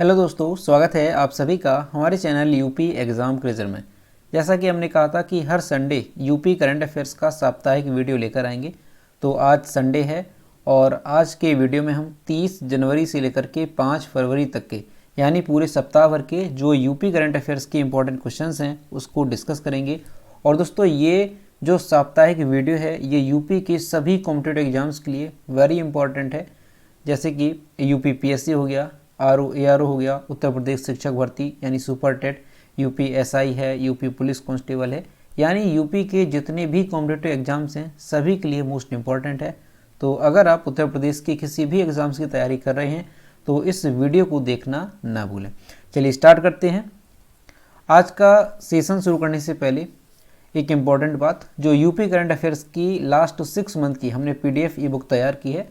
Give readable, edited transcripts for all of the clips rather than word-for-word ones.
Hello दोस्तों, स्वागत है आप सभी का हमारे चैनल यूपी एग्ज़ाम क्विज़र में। जैसा कि हमने कहा था कि हर संडे यूपी करंट अफेयर्स का साप्ताहिक वीडियो लेकर आएंगे। तो आज संडे है और आज के वीडियो में हम 30 जनवरी से लेकर के 5 फरवरी तक के यानी पूरे सप्ताह भर के जो यूपी करंट अफेयर्स के इंपॉर्टेंट क्वेश्चंस हैं उसको डिस्कस करेंगे। और दोस्तों, ये जो साप्ताहिक वीडियो है ये यूपी के सभी कॉम्पिटिटिव एग्जाम्स के लिए वेरी इंपॉर्टेंट है। जैसे कि यूपी पीएससी हो गया, ARO हो गया, उत्तर प्रदेश शिक्षक भर्ती यानी सुपर टेट, यूपी एसआई है, यूपी पुलिस कांस्टेबल है, यानी यूपी के जितने भी कॉम्पिटिटिव एग्जाम्स हैं सभी के लिए मोस्ट इंपॉर्टेंट है। तो अगर आप उत्तर प्रदेश के किसी भी एग्जाम्स की तैयारी कर रहे हैं तो इस वीडियो को देखना ना भूलें। चलिए स्टार्ट करते हैं। आज का सेशन शुरू करने से पहले एक इम्पॉर्टेंट बात, जो यूपी करंट अफेयर्स की लास्ट 6 मंथ की हमने PDF ई बुक तैयार की है,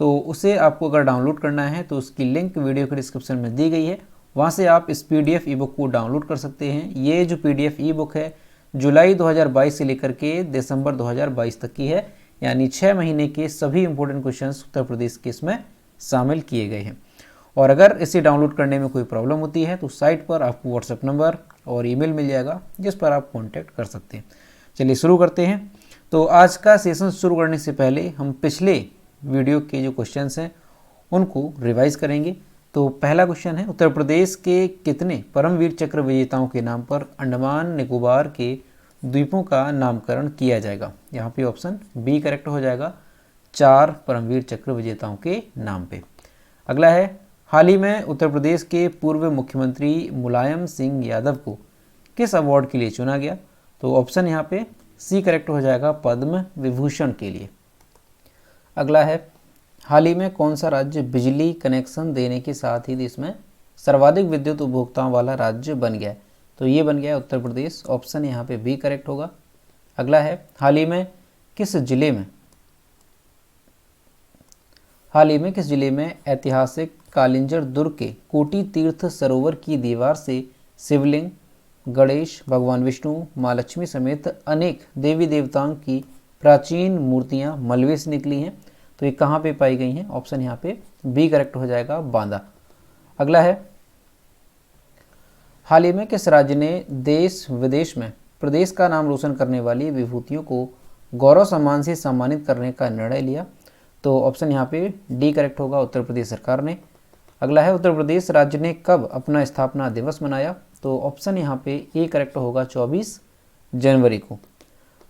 तो उसे आपको अगर डाउनलोड करना है तो उसकी लिंक वीडियो के डिस्क्रिप्शन में दी गई है। वहाँ से आप इस PDF ई बुक को डाउनलोड कर सकते हैं। ये जो PDF ई बुक है जुलाई 2022 से लेकर के दिसंबर 2022 तक की है, यानी 6 महीने के सभी इंपॉर्टेंट क्वेश्चंस उत्तर प्रदेश के इसमें शामिल किए गए हैं। और अगर इसे डाउनलोड करने में कोई प्रॉब्लम होती है तो साइट पर आपको व्हाट्सएप नंबर और ईमेल मिल जाएगा जिस पर आप कॉन्टैक्ट कर सकते हैं। चलिए शुरू करते हैं। तो आज का सेशन शुरू करने से पहले हम पिछले वीडियो के जो क्वेश्चंस हैं उनको रिवाइज करेंगे। तो पहला क्वेश्चन है, उत्तर प्रदेश के कितने परमवीर चक्र विजेताओं के नाम पर अंडमान निकोबार के द्वीपों का नामकरण किया जाएगा? यहाँ पे ऑप्शन बी करेक्ट हो जाएगा, 4 परमवीर चक्र विजेताओं के नाम पे। अगला है, हाल ही में उत्तर प्रदेश के पूर्व मुख्यमंत्री मुलायम सिंह यादव को किस अवार्ड के लिए चुना गया? तो ऑप्शन यहाँ पे सी करेक्ट हो जाएगा, पद्म विभूषण के लिए। अगला है, हाल ही में कौन सा राज्य बिजली कनेक्शन देने के साथ ही देश में सर्वाधिक विद्युत उपभोक्ताओं वाला राज्य बन गया है? तो ये बन गया है उत्तर प्रदेश। ऑप्शन यहाँ पे बी करेक्ट होगा। अगला है, हाल ही में किस जिले में ऐतिहासिक कालिंजर दुर्ग के कोटि तीर्थ सरोवर की दीवार से शिवलिंग, गणेश, भगवान विष्णु, माँ लक्ष्मी समेत अनेक देवी देवताओं की प्राचीन मूर्तियां मलबे से निकली हैं? तो ये कहाँ पे पाई गई हैं? ऑप्शन यहाँ पे बी करेक्ट हो जाएगा, बांदा। अगला है, हाल ही में किस राज्य ने देश विदेश में प्रदेश का नाम रोशन करने वाली विभूतियों को गौरव सम्मान से सम्मानित करने का निर्णय लिया? तो ऑप्शन यहाँ पे डी करेक्ट होगा, उत्तर प्रदेश सरकार ने। अगला है, उत्तर प्रदेश राज्य ने कब अपना स्थापना दिवस मनाया? तो ऑप्शन यहाँ पे ए करेक्ट होगा, 24 जनवरी को।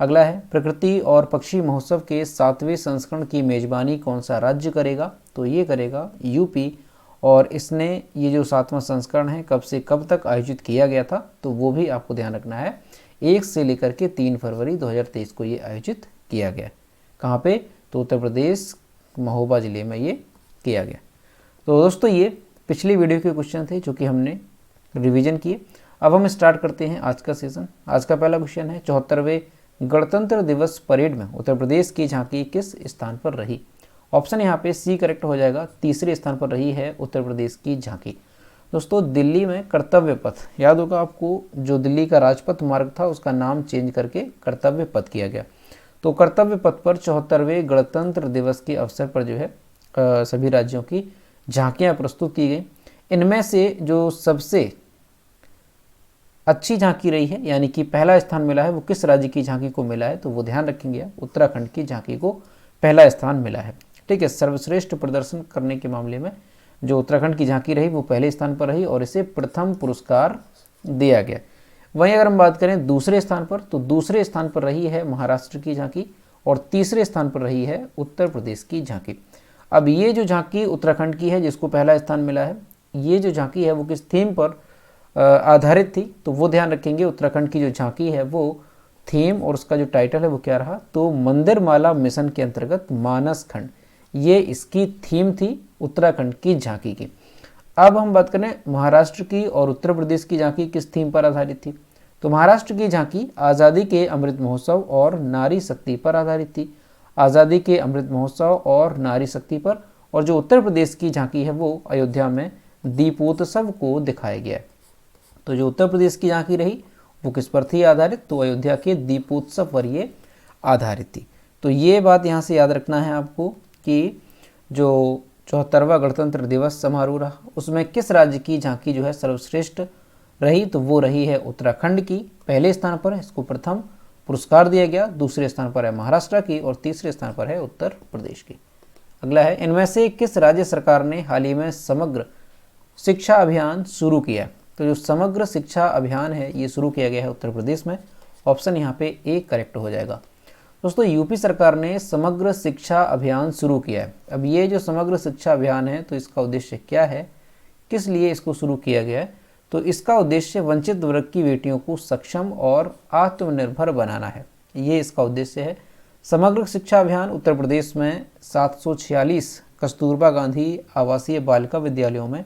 अगला है, प्रकृति और पक्षी महोत्सव के 7वें संस्करण की मेजबानी कौन सा राज्य करेगा? तो ये करेगा यूपी। और इसने ये जो 7वां संस्करण है कब से कब तक आयोजित किया गया था? तो वो भी आपको ध्यान रखना है, 1 से लेकर के 3 फरवरी 2023 को ये आयोजित किया गया। कहाँ पे? तो उत्तर प्रदेश महोबा जिले में ये किया गया। तो दोस्तों, ये पिछले वीडियो के क्वेश्चन थे जो कि हमने रिवीजन किए। अब हम स्टार्ट करते हैं आज का सेशन। आज का पहला क्वेश्चन है, 74वें गणतंत्र दिवस परेड में उत्तर प्रदेश की झांकी किस स्थान पर रही? ऑप्शन यहाँ पे सी करेक्ट हो जाएगा, तीसरे स्थान पर रही है उत्तर प्रदेश की झांकी। दोस्तों, दिल्ली में कर्तव्य पथ, याद होगा आपको, जो दिल्ली का राजपथ मार्ग था उसका नाम चेंज करके कर्तव्य पथ किया गया। तो कर्तव्य पथ पर 74वें गणतंत्र दिवस के अवसर पर जो है सभी राज्यों की झांकियाँ प्रस्तुत की गई। इनमें से जो सबसे अच्छी झांकी रही है, यानी कि पहला स्थान मिला है, वो किस राज्य की झांकी को मिला है? तो वो ध्यान रखेंगे, उत्तराखंड की झांकी को पहला स्थान मिला है। ठीक है, सर्वश्रेष्ठ प्रदर्शन करने के मामले में जो उत्तराखंड की झांकी रही वो पहले स्थान पर रही और इसे प्रथम पुरस्कार दिया गया। वहीं अगर हम बात करें दूसरे स्थान पर, तो दूसरे स्थान पर रही है महाराष्ट्र की झांकी और तीसरे स्थान पर रही है उत्तर प्रदेश की झांकी। अब ये जो झांकी उत्तराखंड की है जिसको पहला स्थान मिला है, ये जो झांकी है वो किस थीम पर आधारित थी? तो वो ध्यान रखेंगे, उत्तराखंड की जो झांकी है वो थीम और उसका जो टाइटल है वो क्या रहा? तो मंदिर माला मिशन के अंतर्गत मानस खंड, ये इसकी थीम थी उत्तराखंड की झांकी की। अब हम बात करें महाराष्ट्र की और उत्तर प्रदेश की झांकी किस थीम पर आधारित थी? तो महाराष्ट्र की झांकी आज़ादी के अमृत महोत्सव और नारी शक्ति पर आधारित थी, आज़ादी के अमृत महोत्सव और नारी शक्ति पर। और जो उत्तर प्रदेश की झांकी है वो अयोध्या में दीपोत्सव को दिखाया गया है। तो जो उत्तर प्रदेश की झांकी रही वो किस पर थी आधारित? तो अयोध्या के दीपोत्सव पर ये आधारित थी। तो ये बात यहाँ से याद रखना है आपको कि जो 74वां गणतंत्र दिवस समारोह रहा, उसमें किस राज्य की झांकी जो है सर्वश्रेष्ठ रही, तो वो रही है उत्तराखंड की। पहले स्थान पर है, इसको प्रथम पुरस्कार दिया गया। दूसरे स्थान पर है महाराष्ट्र की और तीसरे स्थान पर है उत्तर प्रदेश की। अगला है, इनमें से किस राज्य सरकार ने हाल ही में समग्र शिक्षा अभियान शुरू किया? तो जो समग्र शिक्षा अभियान है ये शुरू किया गया है उत्तर प्रदेश में। ऑप्शन यहाँ पे ए करेक्ट हो जाएगा। दोस्तों यूपी सरकार ने समग्र शिक्षा अभियान शुरू किया है। अब ये जो समग्र शिक्षा अभियान है तो इसका उद्देश्य क्या है, किस लिए इसको शुरू किया गया है? तो इसका उद्देश्य वंचित वर्ग की बेटियों को सक्षम और आत्मनिर्भर बनाना है, ये इसका उद्देश्य है। समग्र शिक्षा अभियान उत्तर प्रदेश में 746 कस्तूरबा गांधी आवासीय बालिका विद्यालयों में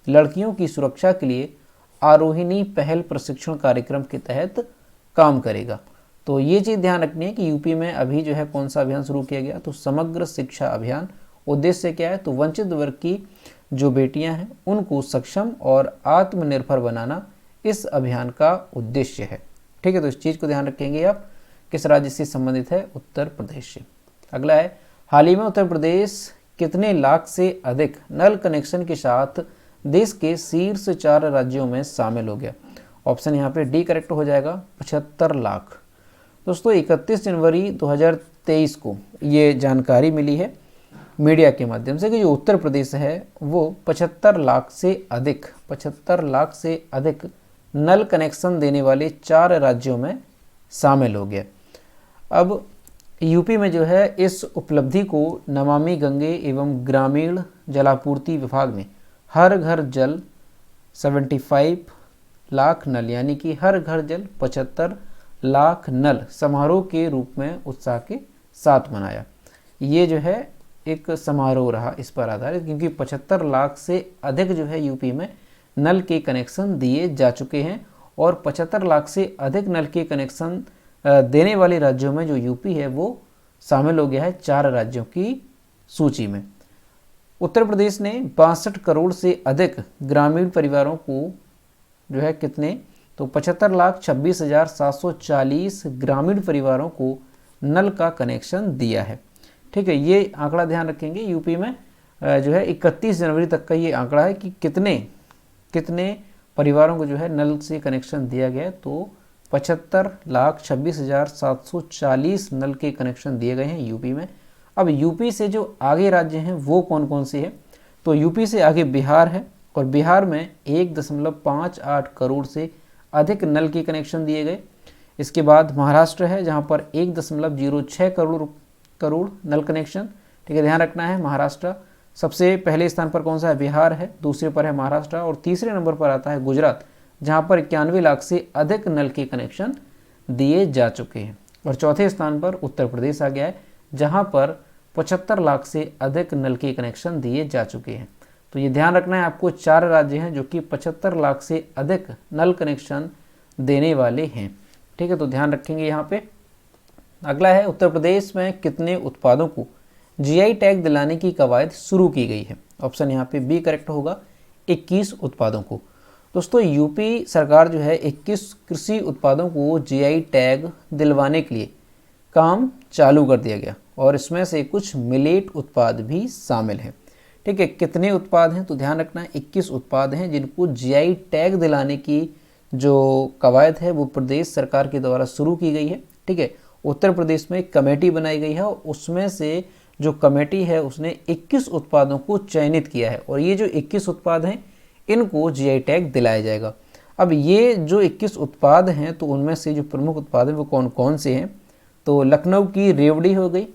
लड़कियों की सुरक्षा के लिए आरोहिणी पहल प्रशिक्षण कार्यक्रम के तहत काम करेगा। तो ये चीज़ ध्यान रखनी है कि यूपी में अभी जो है कौन सा अभियान शुरू किया गया, तो समग्र शिक्षा अभियान। उद्देश्य क्या है, तो वंचित वर्ग की जो बेटियां हैं उनको सक्षम और आत्मनिर्भर बनाना इस अभियान का उद्देश्य है। ठीक है, तो इस चीज़ को ध्यान रखेंगे आप। किस राज्य से संबंधित है? उत्तर प्रदेश से। अगला है, हाल ही में उत्तर प्रदेश कितने लाख से अधिक नल कनेक्शन के साथ देश के शीर्ष 4 राज्यों में शामिल हो गया? ऑप्शन यहाँ पे डी करेक्ट हो जाएगा, 75 लाख। दोस्तों 31 जनवरी 2023 को ये जानकारी मिली है मीडिया के माध्यम से कि जो उत्तर प्रदेश है वो 75 लाख से अधिक नल कनेक्शन देने वाले 4 राज्यों में शामिल हो गया। अब यूपी में जो है इस उपलब्धि को नमामि गंगे एवं ग्रामीण जलापूर्ति विभाग ने हर घर जल 75 लाख नल यानी कि हर घर जल 75 लाख नल समारोह के रूप में उत्साह के साथ मनाया। ये जो है एक समारोह रहा इस पर आधारित, क्योंकि 75 लाख से अधिक जो है यूपी में नल के कनेक्शन दिए जा चुके हैं और 75 लाख से अधिक नल के कनेक्शन देने वाले राज्यों में जो यूपी है वो शामिल हो गया है 4 राज्यों की सूची में। उत्तर प्रदेश ने 62 करोड़ से अधिक ग्रामीण परिवारों को जो है कितने, तो 75,26,740 ग्रामीण परिवारों को नल का कनेक्शन दिया है। ठीक है, ये आंकड़ा ध्यान रखेंगे। यूपी में जो है 31 जनवरी तक का ये आंकड़ा है कि कितने परिवारों को जो है नल से कनेक्शन दिया गया, तो 75,26,740 नल के कनेक्शन दिए गए हैं यूपी में। अब यूपी से जो आगे राज्य हैं वो कौन कौन से हैं, तो यूपी से आगे बिहार है और बिहार में 1.58 करोड़ से अधिक नल के कनेक्शन दिए गए। इसके बाद महाराष्ट्र है जहां पर 1.06 करोड़ नल कनेक्शन। ठीक है, ध्यान रखना है महाराष्ट्र सबसे पहले स्थान पर कौन सा है, बिहार है, दूसरे पर है महाराष्ट्र और तीसरे नंबर पर आता है गुजरात जहां पर 91 लाख से अधिक नल के कनेक्शन दिए जा चुके हैं। और चौथे स्थान पर उत्तर प्रदेश आ गया है जहां पर 75 लाख से अधिक नल के कनेक्शन दिए जा चुके हैं। तो ये ध्यान रखना है आपको, 4 राज्य हैं जो कि 75 लाख से अधिक नल कनेक्शन देने वाले हैं। ठीक है, तो ध्यान रखेंगे यहाँ पे। अगला है, उत्तर प्रदेश में कितने उत्पादों को जीआई टैग दिलाने की कवायद शुरू की गई है? ऑप्शन यहाँ पे बी करेक्ट होगा, 21 उत्पादों को। दोस्तों यूपी सरकार जो है 21 कृषि उत्पादों को जीआई टैग दिलवाने के लिए काम चालू कर दिया गया और इसमें से कुछ मिलेट उत्पाद भी शामिल हैं। ठीक है, कितने उत्पाद हैं, तो ध्यान रखना है 21 उत्पाद हैं जिनको जीआई टैग दिलाने की जो कवायद है वो प्रदेश सरकार के द्वारा शुरू की गई है। ठीक है, उत्तर प्रदेश में एक कमेटी बनाई गई है और उसमें से जो कमेटी है उसने 21 उत्पादों को चयनित किया है और ये जो 21 उत्पाद हैं इनको जीआई टैग दिलाया जाएगा। अब ये जो 21 उत्पाद हैं तो उनमें से जो प्रमुख उत्पाद हैं वो कौन कौन से हैं, तो लखनऊ की रेवड़ी हो गई,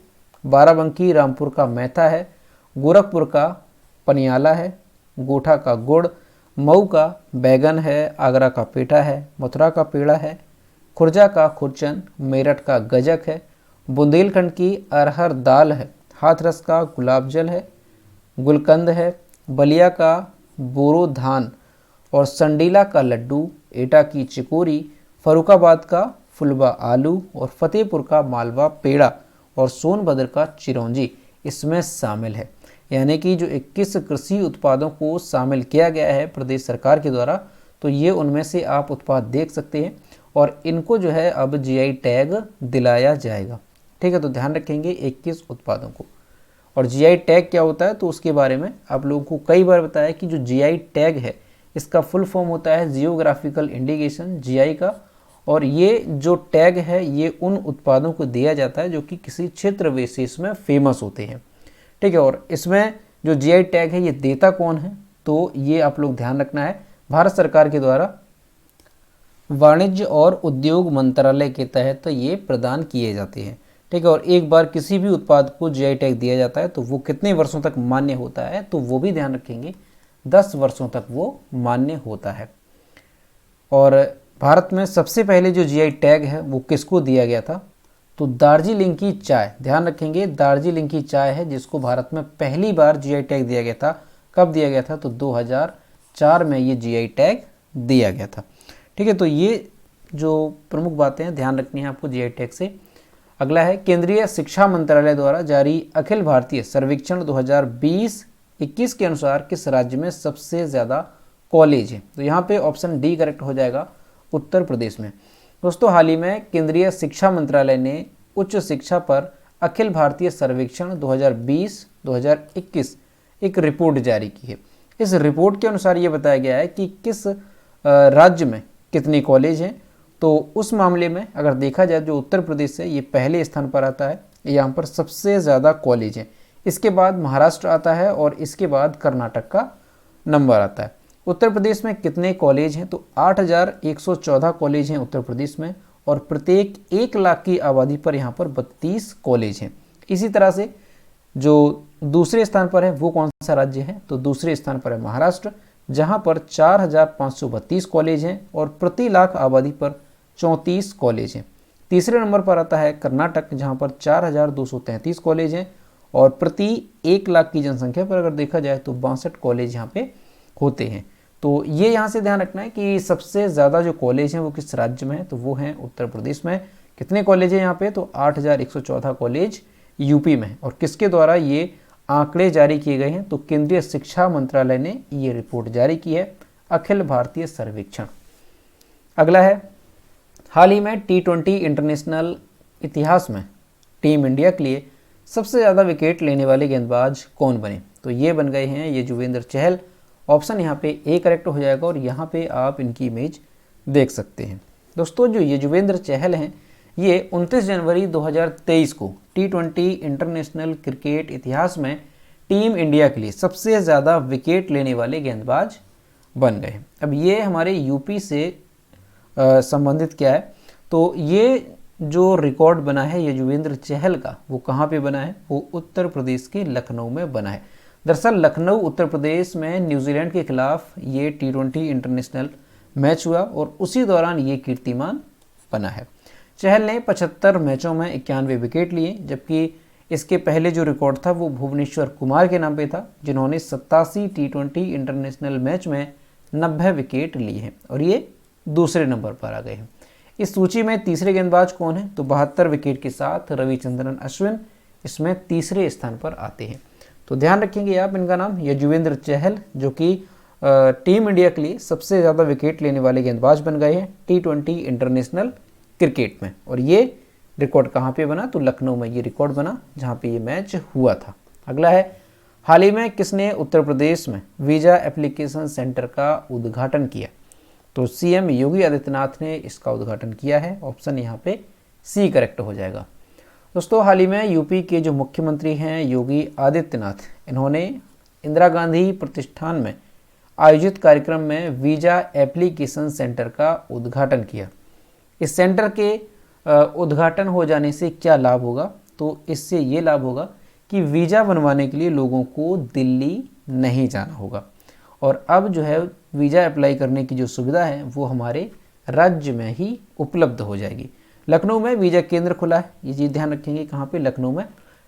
बाराबंकी रामपुर का मैथा है, गोरखपुर का पनियाला है, गोठा का गुड़, मऊ का बैगन है, आगरा का पेठा है, मथुरा का पेड़ा है, खुर्जा का खुरचन, मेरठ का गजक है, बुंदेलखंड की अरहर दाल है, हाथरस का गुलाब जल है, गुलकंद है, बलिया का बोरो धान और संडीला का लड्डू, एटा की चिकोरी, फरुखाबाद का फुलवा आलू और फतेहपुर का मालवा पेड़ा और सोनभद्र का चिरौंजी इसमें शामिल है। यानी कि जो 21 कृषि उत्पादों को शामिल किया गया है प्रदेश सरकार के द्वारा, तो ये उनमें से आप उत्पाद देख सकते हैं और इनको जो है अब जीआई टैग दिलाया जाएगा। ठीक है, तो ध्यान रखेंगे 21 उत्पादों को। और जीआई टैग क्या होता है तो उसके बारे में आप लोगों को कई बार बताया कि जो जीआई टैग है इसका फुल फॉर्म होता है जियोग्राफिकल इंडिकेशन, जीआई का। और ये जो टैग है ये उन उत्पादों को दिया जाता है जो कि किसी क्षेत्र विशेष में फेमस होते हैं, ठीक है। और इसमें जो जीआई टैग है ये देता कौन है, तो ये आप लोग ध्यान रखना है, भारत सरकार के द्वारा वाणिज्य और उद्योग मंत्रालय के तहत ये प्रदान किए जाते हैं, ठीक है। और एक बार किसी भी उत्पाद को जीआई टैग दिया जाता है तो वो कितने वर्षों तक मान्य होता है, तो वो भी ध्यान रखेंगे, 10 वर्षों तक वो मान्य होता है। और भारत में सबसे पहले जो जीआई टैग है वो किसको दिया गया था, तो दार्जिलिंग की चाय, ध्यान रखेंगे दार्जिलिंग की चाय है जिसको भारत में पहली बार जीआई टैग दिया गया था। कब दिया गया था, तो 2004 में ये जीआई टैग दिया गया था, ठीक है। तो ये जो प्रमुख बातें हैं ध्यान रखनी है आपको जीआई टैग से। अगला है केंद्रीय शिक्षा मंत्रालय द्वारा जारी अखिल भारतीय सर्वेक्षण 2020-21 के अनुसार किस राज्य में सबसे ज़्यादा कॉलेज है, तो यहाँ पे ऑप्शन डी करेक्ट हो जाएगा, उत्तर प्रदेश में। दोस्तों हाल ही में केंद्रीय शिक्षा मंत्रालय ने उच्च शिक्षा पर अखिल भारतीय सर्वेक्षण 2020-2021 एक रिपोर्ट जारी की है। इस रिपोर्ट के अनुसार ये बताया गया है कि किस राज्य में कितने कॉलेज हैं। तो उस मामले में अगर देखा जाए जो उत्तर प्रदेश है ये पहले स्थान पर आता है, यहाँ पर सबसे ज़्यादा कॉलेज हैं। इसके बाद महाराष्ट्र आता है और इसके बाद कर्नाटक का नंबर आता है। उत्तर प्रदेश में कितने कॉलेज हैं, तो 8114 कॉलेज हैं उत्तर प्रदेश में, और प्रत्येक 1 लाख की आबादी पर यहाँ पर 32 कॉलेज हैं। इसी तरह से जो दूसरे स्थान पर है वो कौन सा राज्य है, तो दूसरे स्थान पर है महाराष्ट्र, जहाँ पर 4532 कॉलेज हैं और प्रति लाख आबादी पर 34 कॉलेज हैं। तीसरे नंबर पर आता है कर्नाटक, जहाँ पर 4233 कॉलेज हैं और प्रति 1 लाख की जनसंख्या पर अगर देखा जाए तो 62 कॉलेज यहाँ पे होते हैं। तो ये यहाँ से ध्यान रखना है कि सबसे ज़्यादा जो कॉलेज हैं वो किस राज्य में है, तो वो हैं उत्तर प्रदेश में। कितने कॉलेज हैं यहाँ पे, तो 8114 कॉलेज यूपी में। और किसके द्वारा ये आंकड़े जारी किए गए हैं, तो केंद्रीय शिक्षा मंत्रालय ने ये रिपोर्ट जारी की है, अखिल भारतीय सर्वेक्षण। अगला है हाल ही में T20 इंटरनेशनल इतिहास में टीम इंडिया के लिए सबसे ज़्यादा विकेट लेने वाले गेंदबाज कौन बने, तो ये बन गए हैं युजवेंद्र चहल। ऑप्शन यहाँ पे ए करेक्ट हो जाएगा और यहाँ पे आप इनकी इमेज देख सकते हैं। दोस्तों जो युजवेंद्र चहल हैं ये 29 जनवरी 2023 को T20 इंटरनेशनल क्रिकेट इतिहास में टीम इंडिया के लिए सबसे ज़्यादा विकेट लेने वाले गेंदबाज बन गए। अब ये हमारे यूपी से संबंधित क्या है, तो ये जो रिकॉर्ड बना है युजवेंद्र चहल का वो कहाँ पे बना है, वो उत्तर प्रदेश के लखनऊ में बना है। दरअसल लखनऊ उत्तर प्रदेश में न्यूजीलैंड के खिलाफ ये T20 इंटरनेशनल मैच हुआ और उसी दौरान ये कीर्तिमान बना है। चहल ने 75 मैचों में 91 विकेट लिए, जबकि इसके पहले जो रिकॉर्ड था वो भुवनेश्वर कुमार के नाम पे था, जिन्होंने 87 T20 इंटरनेशनल मैच में 90 विकेट लिए हैं और ये दूसरे नंबर पर आ गए हैं। इस सूची में तीसरे गेंदबाज कौन है, तो 72 विकेट के साथ रविचंद्रन अश्विन इसमें तीसरे स्थान पर आते हैं। तो ध्यान रखेंगे आप इनका नाम युजवेंद्र चहल, जो कि टीम इंडिया के लिए सबसे ज़्यादा विकेट लेने वाले गेंदबाज बन गए हैं T20 इंटरनेशनल क्रिकेट में। और ये रिकॉर्ड कहाँ पे बना, तो लखनऊ में ये रिकॉर्ड बना जहाँ पे ये मैच हुआ था। अगला है हाल ही में किसने उत्तर प्रदेश में वीज़ा एप्लीकेशन सेंटर का उद्घाटन किया, तो सीएम योगी आदित्यनाथ ने इसका उद्घाटन किया है। ऑप्शन यहाँ पे सी करेक्ट हो जाएगा। दोस्तों हाल ही में यूपी के जो मुख्यमंत्री हैं योगी आदित्यनाथ, इन्होंने इंदिरा गांधी प्रतिष्ठान में आयोजित कार्यक्रम में वीज़ा एप्लीकेशन सेंटर का उद्घाटन किया। इस सेंटर के उद्घाटन हो जाने से क्या लाभ होगा, तो इससे ये लाभ होगा कि वीज़ा बनवाने के लिए लोगों को दिल्ली नहीं जाना होगा और अब जो है वीज़ा अप्लाई करने की जो सुविधा है वो हमारे राज्य में ही उपलब्ध हो जाएगी। लखनऊ में वीज़ा केंद्र खुला है, ये चीज़ ध्यान रखेंगे, कहाँ पे, लखनऊ में,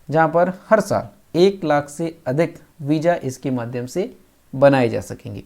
जहाँ पर हर साल 1 लाख से अधिक वीज़ा इसके माध्यम से बनाए जा सकेंगे।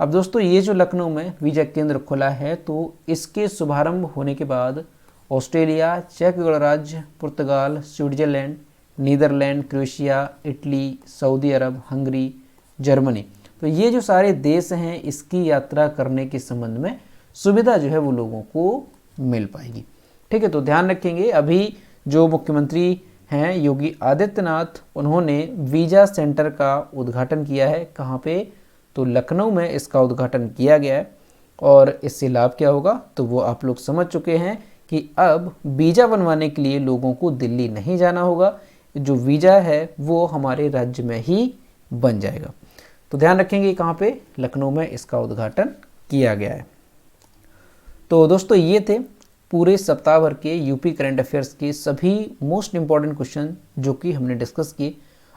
अब दोस्तों ये जो लखनऊ में वीज़ा केंद्र खुला है तो इसके शुभारंभ होने के बाद ऑस्ट्रेलिया, चेक गणराज्य, पुर्तगाल, Switzerland, Netherland, Croatia, Italy, Saudi Arab, Hungary, Germany, तो ये जो सारे देश हैं इसकी यात्रा करने के संबंध में सुविधा जो है वो लोगों को मिल पाएगी। ठीक है, तो ध्यान रखेंगे अभी जो मुख्यमंत्री हैं योगी आदित्यनाथ, उन्होंने वीज़ा सेंटर का उद्घाटन किया है। कहाँ पे? तो लखनऊ में इसका उद्घाटन किया गया है। और इससे लाभ क्या होगा तो वो आप लोग समझ चुके हैं कि अब वीज़ा बनवाने के लिए लोगों को दिल्ली नहीं जाना होगा, जो वीज़ा है वो हमारे राज्य में ही बन जाएगा। तो ध्यान रखेंगे कहाँ पे? लखनऊ में इसका उद्घाटन किया गया है। तो दोस्तों ये थे पूरे सप्ताह भर के यूपी करंट अफेयर्स के सभी मोस्ट इंपॉर्टेंट क्वेश्चन जो कि हमने डिस्कस किए।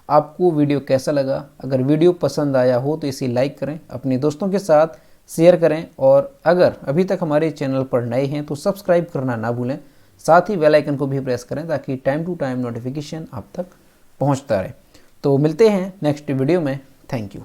आपको वीडियो कैसा लगा? अगर वीडियो पसंद आया हो तो इसे लाइक करें, अपने दोस्तों के साथ शेयर करें, और अगर अभी तक हमारे चैनल पर नए हैं तो सब्सक्राइब करना ना भूलें। साथ ही बेल आइकन को भी प्रेस करें ताकि टाइम टू टाइम नोटिफिकेशन आप तक पहुंचता रहे। तो मिलते हैं नेक्स्ट वीडियो में। Thank you.